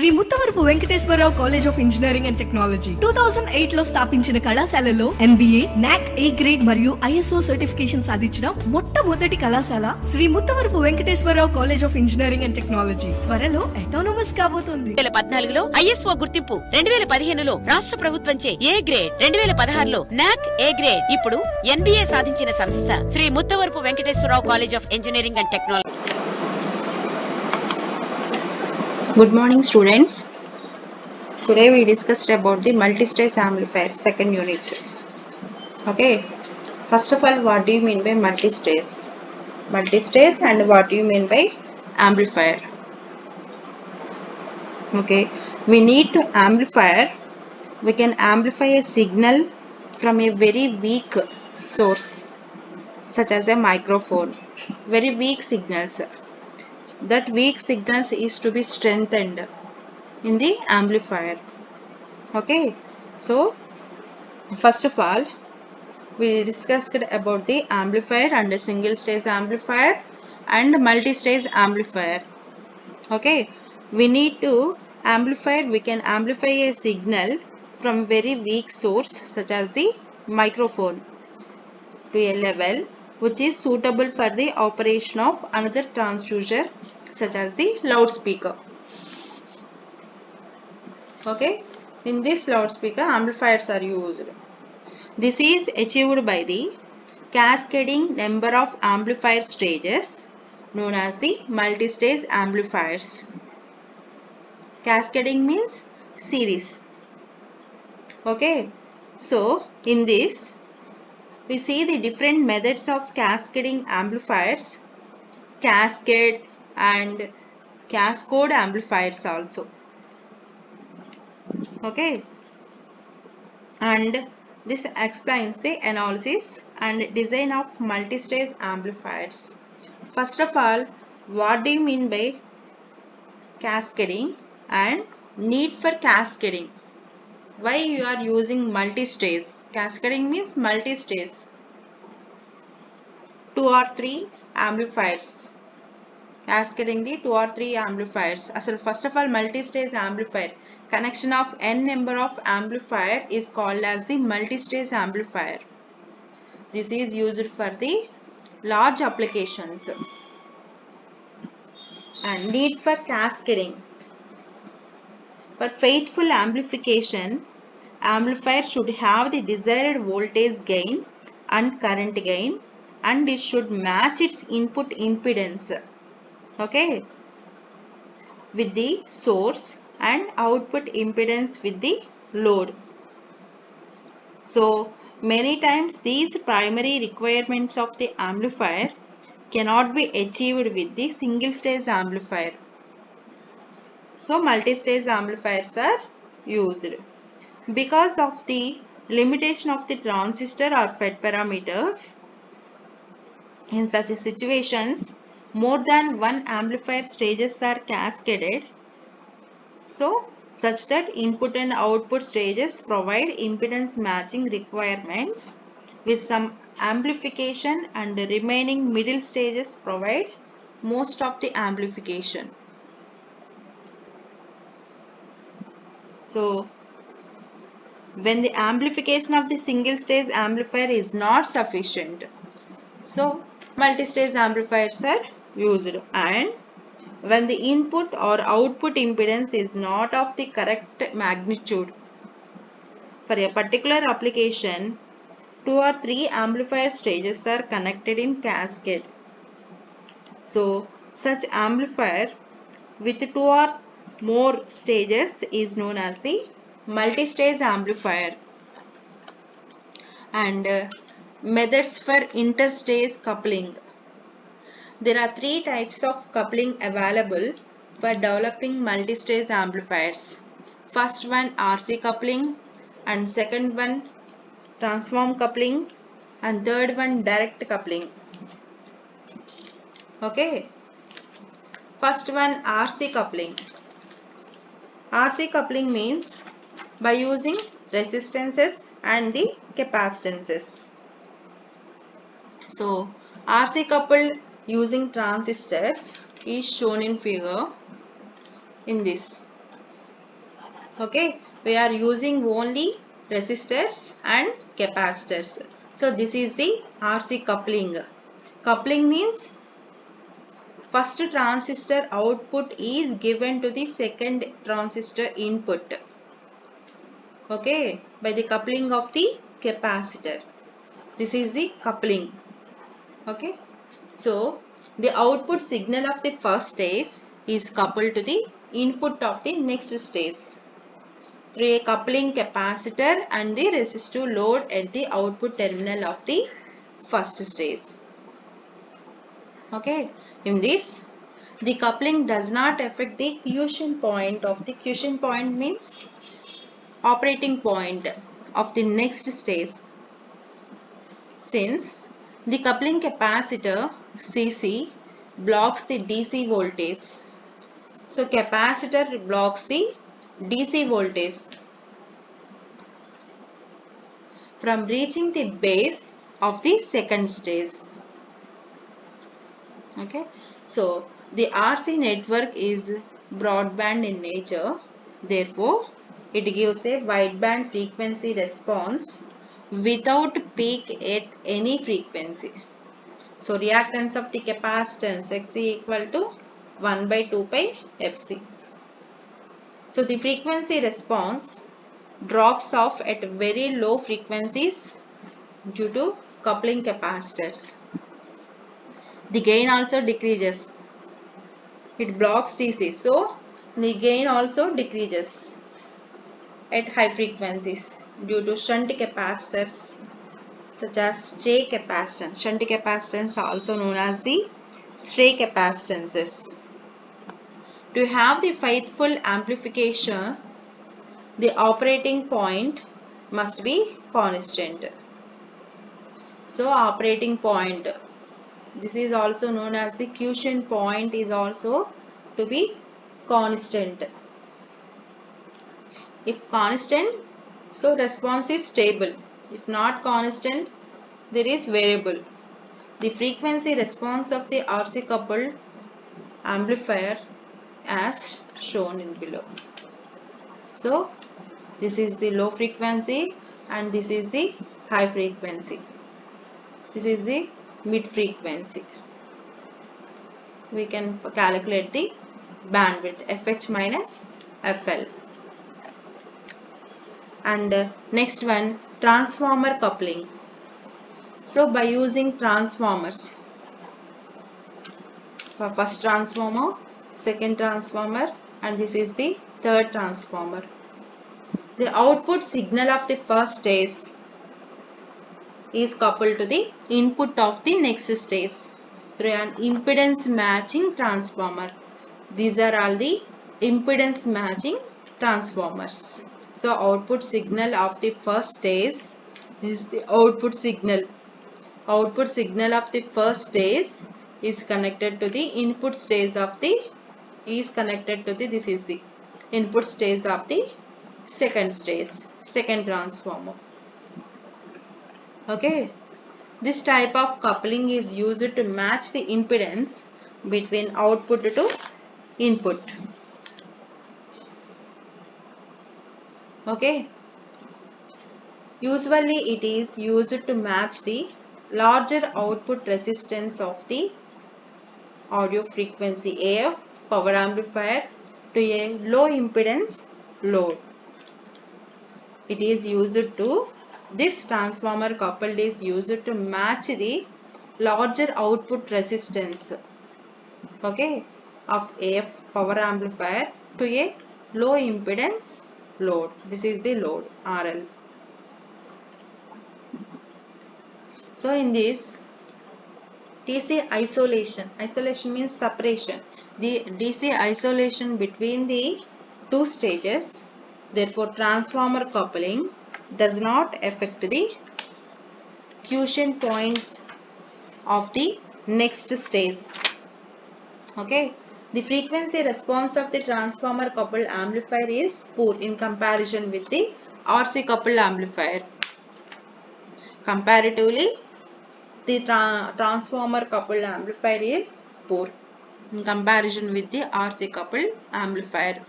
Shri Muttavarapu Venkateswararao college of engineering and technology 2008 లో స్థాపించిన కళాశాలలో MBA, NAC A గ్రేడ్ మరియు ISO సర్టిఫికేషన్ సాధించిన మొట్టమొదటి కళాశాల Shri Muttavarapu Venkateswararao college of engineering and technology త్వరలో అటానమస్ కాబోతోంది. 2014లో ISO గుర్తింపు, 2015లో రాష్ట్ర ప్రభుత్వంచే A గ్రేడ్, 2016లో NAC A గ్రేడ్, ఇప్పుడు NBA సాధించిన సంస్థ Shri Muttavarapu Venkateswararao college of engineering and technology. Good morning students. Today we discussed about the multi-stage amplifier second unit. Okay. First of all, what do you mean by multi-stage? Multi-stage and what do you mean by amplifier? Okay. We need to amplifier. We can amplify a signal from a very weak source such as a microphone. Very weak signals. That weak signals is to be strengthened in the amplifier. Okay, so first of all we discussed about the amplifier and single stage amplifier and multi-stage amplifier. Okay, we need to we can amplify a signal from very weak source such as the microphone to a level which is suitable for the operation of another transducer such as the loudspeaker. Okay, in this loudspeaker amplifiers are used. This is achieved by the cascading number of amplifier stages known as the multi-stage amplifiers. Cascading means series. Okay, so in this we see the different methods of cascading amplifiers, cascade and cascode amplifiers also. Okay, and this explains the analysis and design of multi-stage amplifiers. First of all, what do you mean by cascading and need for cascading? Why you are using multi-stage? Cascading means multi-stage. 2 or 3 amplifiers. Cascading the 2 or 3 amplifiers. So first of all, multi-stage amplifier. Connection of n number of amplifier is called as the multi-stage amplifier. This is used for the large applications. And need for cascading. For faithful amplification, amplifier should have the desired voltage gain and current gain, and it should match its input impedance, okay, with the source and output impedance with the load. So many times these primary requirements of the amplifier cannot be achieved with the single stage amplifier. So multi-stage amplifiers are used. Because of the limitation of the transistor or FET parameters, in such situations, more than one amplifier stages are cascaded, so such that input and output stages provide impedance matching requirements, with some amplification, and the remaining middle stages provide most of the amplification. So when the amplification of the single stage amplifier is not sufficient, so multi-stage amplifiers are used. And when the input or output impedance is not of the correct magnitude for a particular application, 2 or 3 amplifier stages are connected in cascade. So such amplifier with 2 or more stages is known as the multi-stage amplifier. And methods for interstage coupling. There are 3 types of coupling available for developing multi-stage amplifiers. First one RC coupling, and second one transform coupling, and third one direct coupling. Okay, first one RC coupling. RC coupling means by using resistances and the capacitances. So RC coupled using transistors is shown in figure in this. Okay, we are using only resistors and capacitors. So this is the RC coupling. Coupling means first transistor output is given to the second transistor input. Okay, by the coupling of the capacitor. This is the coupling. Okay, so the output signal of the first stage is coupled to the input of the next stage through a coupling capacitor and the resistive load at the output terminal of the first stage. Okay, in this, the coupling does not affect the quiescent point of the quiescent point means operating point of the next stage, since the coupling capacitor CC blocks the DC voltage. So capacitor blocks the DC voltage from reaching the base of the second stage. Okay, so the RC network is broadband in nature, therefore it gives a wideband frequency response without peak at any frequency. So reactance of the capacitance Xc equal to 1 by 2 pi Fc. So the frequency response drops off at very low frequencies due to coupling capacitors. The gain also decreases. It blocks DC, so the gain also decreases at high frequencies due to shunt capacitors such as stray capacitance. Shunt capacitance are also known as the stray capacitances. To have the faithful amplification, the operating point must be constant. So operating point, this is also known as the quiescent point, is also to be constant. If constant, so response is stable. If not constant, there is variable. The frequency response of the RC coupled amplifier as shown in below. So this is the low frequency and this is the high frequency. This is the mid frequency. We can calculate the bandwidth FH minus FL. And next one, transformer coupling. So by using transformers, for first transformer, second transformer, and this is the third transformer. The output signal of the first stage is coupled to the input of the next stage through an impedance matching transformer. These are all the impedance matching transformers. So output signal of the first stage is the output signal. Output signal of the first stage is connected to the input stage of the this is the input stage of the second stage, second transformer. Okay, this type of coupling is used to match the impedance between output to input. Okay, usually it is used to match the larger output resistance of the audio frequency AF power amplifier to a low impedance load. It is used to, this transformer coupled is used to match the larger output resistance, okay, of AF power amplifier to a low impedance load. This is the load RL. So in this DC isolation, isolation means separation, the DC isolation between the two stages, therefore transformer coupling does not affect the quiescent point of the next stage. Okay, the frequency response of the transformer coupled amplifier is poor in comparison with the RC coupled amplifier. Comparatively, the transformer coupled amplifier is poor in comparison with the RC coupled amplifier.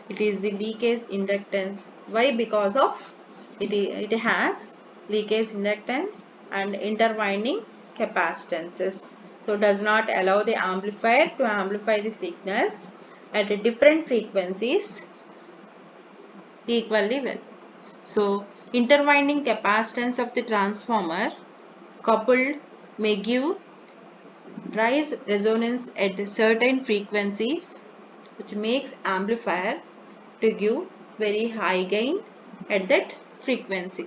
it is the leakage inductance. Why? Because of it has leakage inductance and interwinding capacitances. So does not allow the amplifier to amplify the signals at different frequencies equally well. So interwinding capacitance of the transformer coupled may give rise resonance at certain frequencies, which makes amplifier to give very high gain at that frequency.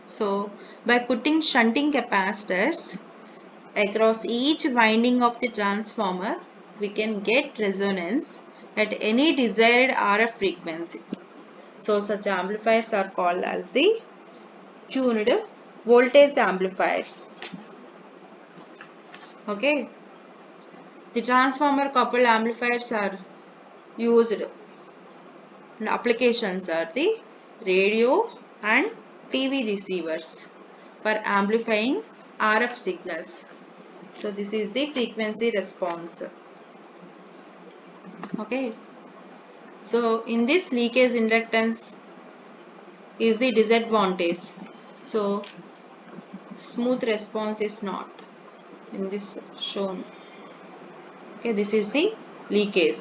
So by putting shunting capacitors across each winding of the transformer, we can get resonance at any desired RF frequency. So such amplifiers are called as the tuned voltage amplifiers. Okay. The transformer coupled amplifiers are used, and applications are the radio and TV receivers for amplifying RF signals. So this is the frequency response. Okay. So in this leakage inductance is the disadvantage. So smooth response is not in this shown. Okay, this is the leakage.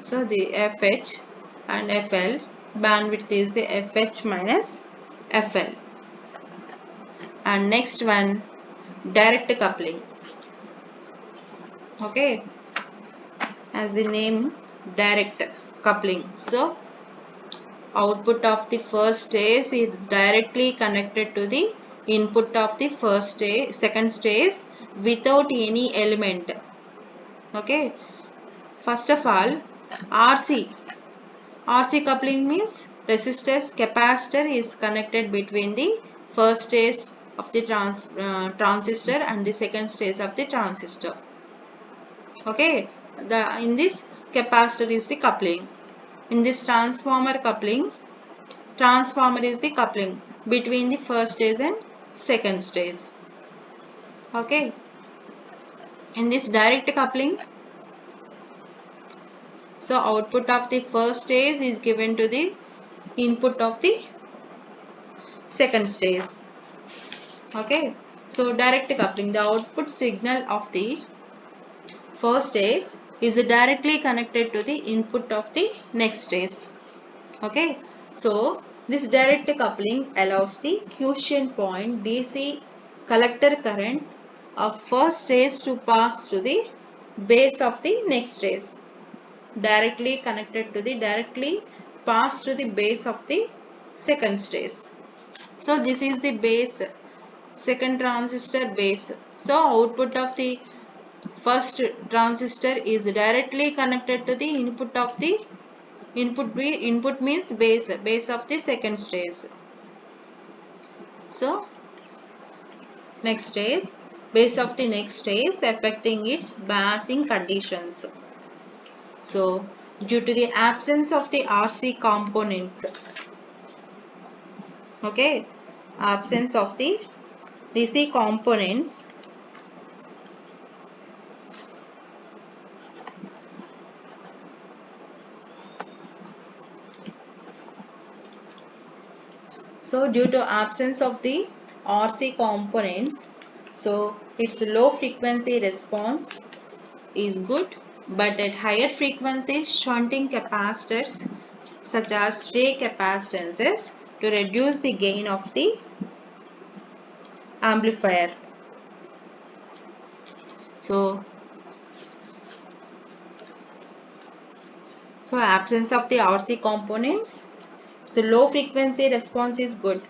So the FH and FL bandwidth is the FH minus FL. And next one, direct coupling. Okay, as the name, direct coupling. So output of the first stage is directly connected to the input of the first stage, second stage without any element. Okay, first of all, RC coupling means resistors capacitor is connected between the first stage of the transistor and the second stage of the transistor. Okay, in this capacitor is the coupling. In this transformer coupling, transformer is the coupling between the first stage and second stage. Okay, in this direct coupling, so output of the first stage is given to the input of the second stage. Okay, so direct coupling, the output signal of the first stage is directly connected to the input of the next stage. Okay, so this direct coupling allows the quiescent point DC collector current of first stage to pass to the base of the next stage, directly pass to the base of the second stage. So this is the base, second transistor base. So output of the first transistor is directly connected to the input of the input means base of the second stage. So next stage, base of the next stage affecting its biasing conditions. So due to the absence of the RC components, okay, absence of the DC components, so due to absence of the RC components, so its low frequency response is good, but at higher frequencies shunting capacitors such as stray capacitances to reduce the gain of the amplifier. So absence of the RC components, so low frequency response is good.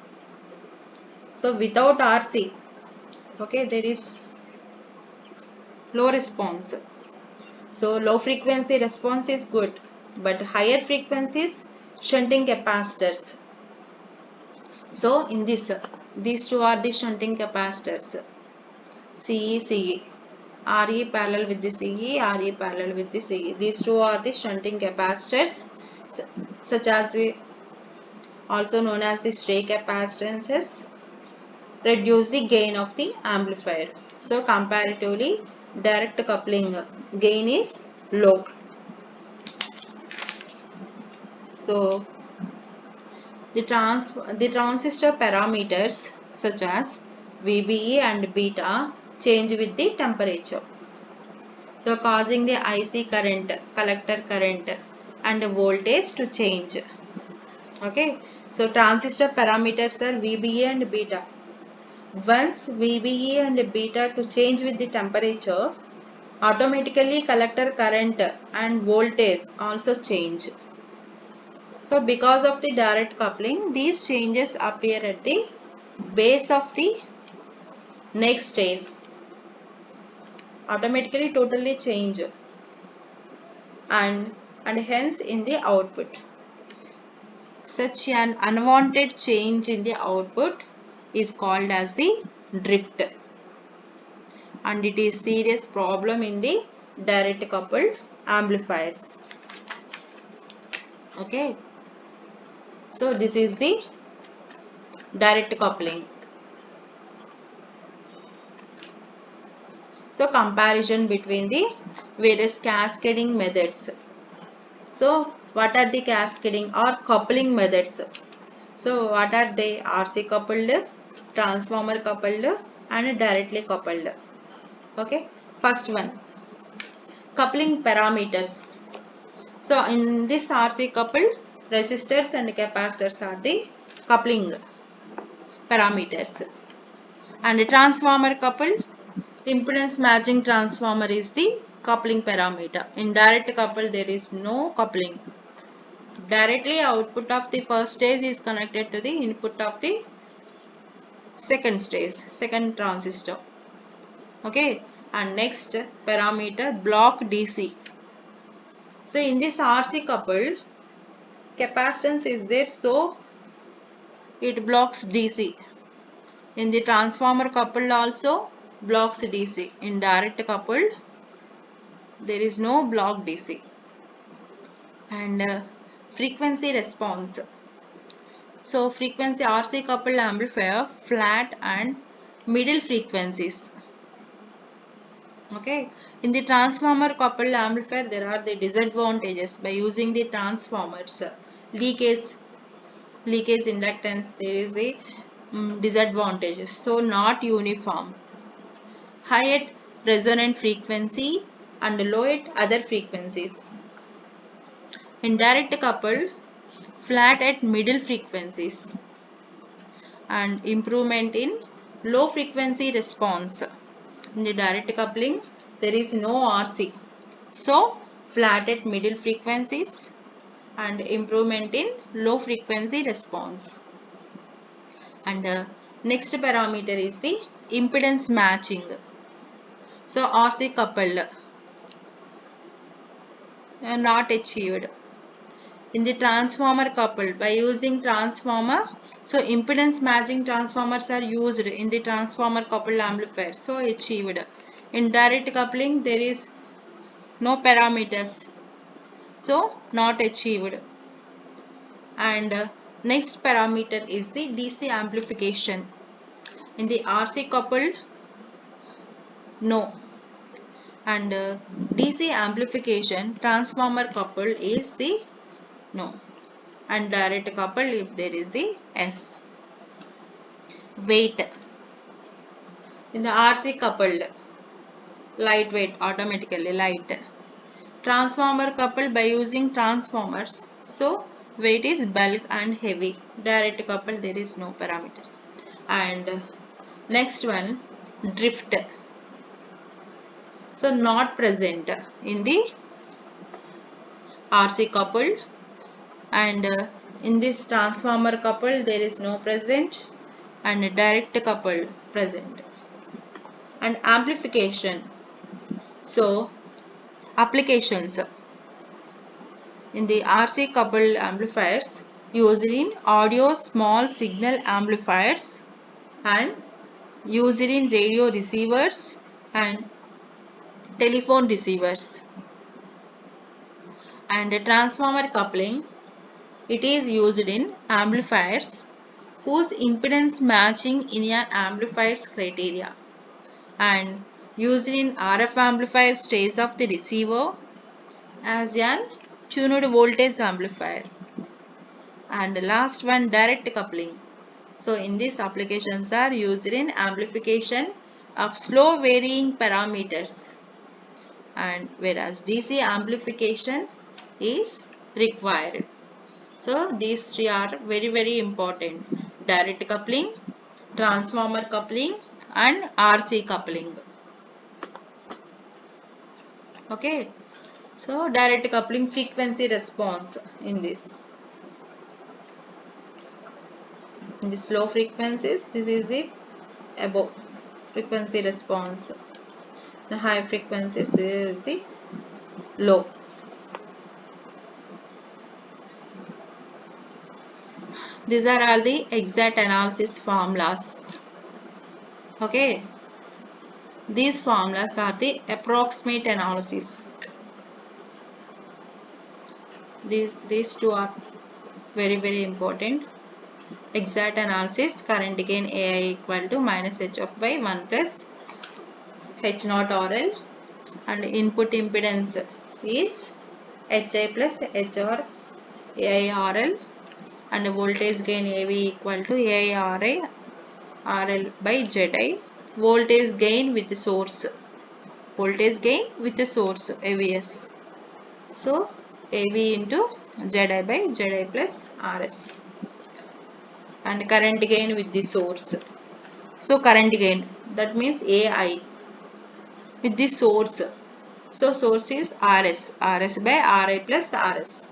So without RC, okay, there is low response. So low frequency response is good, but higher frequencies shunting capacitors. So in this, these two are the shunting capacitors, CE, RE parallel with the CE, RE parallel with the CE. These two are the shunting capacitors, such as the, also known as the stray capacitances, reduce the gain of the amplifier. So comparatively, direct coupling gain is low. So the transistor parameters such as VBE and beta change with the temperature. So causing the IC current, collector current and the voltage to change. Okay. So transistor parameters are VBE and beta. Once VBE and beta to change with the temperature, automatically collector current and voltage also change. So because of the direct coupling, these changes appear at the base of the next stage. Automatically totally change and hence in the output. Such an unwanted change in the output is called as the drift, and it is serious problem in the direct coupled amplifiers. Okay, so this is the direct coupling. So comparison between the various cascading methods. So what are the cascading or coupling methods? So what are they? RC coupled, transformer coupled and directly coupled. Okay, first one, coupling parameters. So in this RC coupled, resistors and capacitors are the coupling parameters, and transformer coupled, impedance matching transformer is the coupling parameter. In direct coupled there is no coupling. Directly output of the first stage is connected to the input of the second stage, second transistor. Okay, and next parameter, block DC. So in this RC coupled, capacitance is there, so it blocks DC. In the transformer coupled also blocks DC. In direct coupled there is no block DC. And frequency response. So frequency RC coupled amplifier, flat and middle frequencies. Okay, in the transformer coupled amplifier there are the disadvantages by using the transformers. Leakage inductance, there is a disadvantages, so not uniform. High at resonant frequency and low at other frequencies. Indirect coupled, flat at middle frequencies and improvement in low frequency response. In the direct coupling there is no RC, so flat at middle frequencies and improvement in low frequency response. And next parameter is the impedance matching. So RC coupled not achieved. In the transformer coupled, by using transformer, so impedance matching transformers are used in the transformer coupled amplifier, so achieved. In direct coupling there is no parameters, so not achieved. And next parameter is the DC amplification. In the RC coupled, no. And DC amplification transformer coupled is the no, and direct coupled if there is the S. Weight. In the RC coupled, lightweight, automatically light. Transformer coupled, by using transformers, so weight is bulk and heavy. Direct coupled there is no parameters. And next one, drift. So not present in the RC coupled, and in this transformer coupled there is no present, and direct coupled present. And amplification. So applications. In the RC coupled amplifiers, used in audio small signal amplifiers and used in radio receivers and telephone receivers. And transformer coupling, it is used in amplifiers whose impedance matching in an amplifier's criteria, and used in RF amplifier stage of the receiver as an tuned voltage amplifier. And the last one, direct coupling. So in these applications are used in amplification of slow varying parameters, and whereas DC amplification is required. So these three are very important: direct coupling, transformer coupling, and RC coupling. Okay, so direct coupling, frequency response in this. In the slow frequencies, this is the above frequency response. The high frequencies, this is the low. These are all the exact analysis formulas. Okay, these formulas are the approximate analysis. These two are very important. Exact analysis, current gain AI equal to minus HF by 1 plus H naught RL, and input impedance is HI plus HR AI RL, and voltage gain AV equal to AI RI RL by ZI. Voltage gain with the source. Voltage gain with the source AVS. So AV into ZI by ZI plus RS. And current gain with the source. So current gain, that means AI with the source. So source is RS. RS by RI plus RS.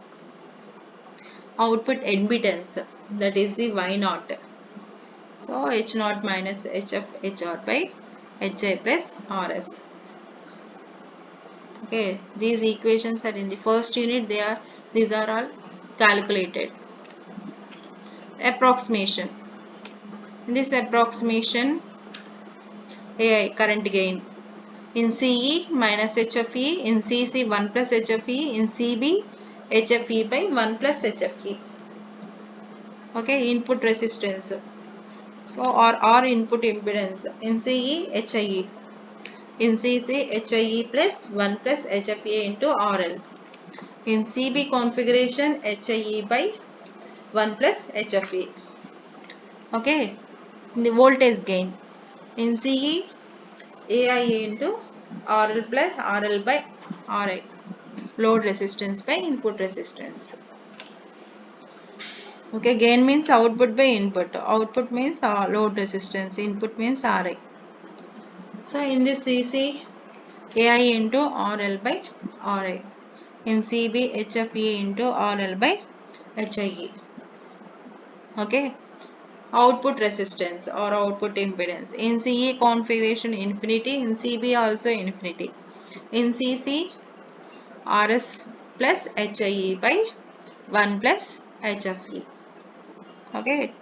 Output impedance, that is the Y naught. So H naught minus HF HR by HI plus RS. Okay, these equations are in the first unit. These are all calculated. Approximation. In this approximation, AI current gain in CE minus HFE, in CC 1 plus HFE, in CB HFE by 1 plus HFE. Okay, input resistance. So or input impedance in CE HIE, in CC HIE plus 1 plus HFE into RL. In CB configuration, HIE by 1 plus HFE. Okay, in the voltage gain in CE AIE into RL plus RL by RI, load resistance by input resistance. Okay, gain means output by input. Output means load resistance. Input means RI. So in this CC AI into RL by RI. In CB HFE into RL by HIE. Okay. Output resistance or output impedance. In CE configuration infinity. In CB also infinity. In CC RS plus HIE by 1 plus HFE. Okay.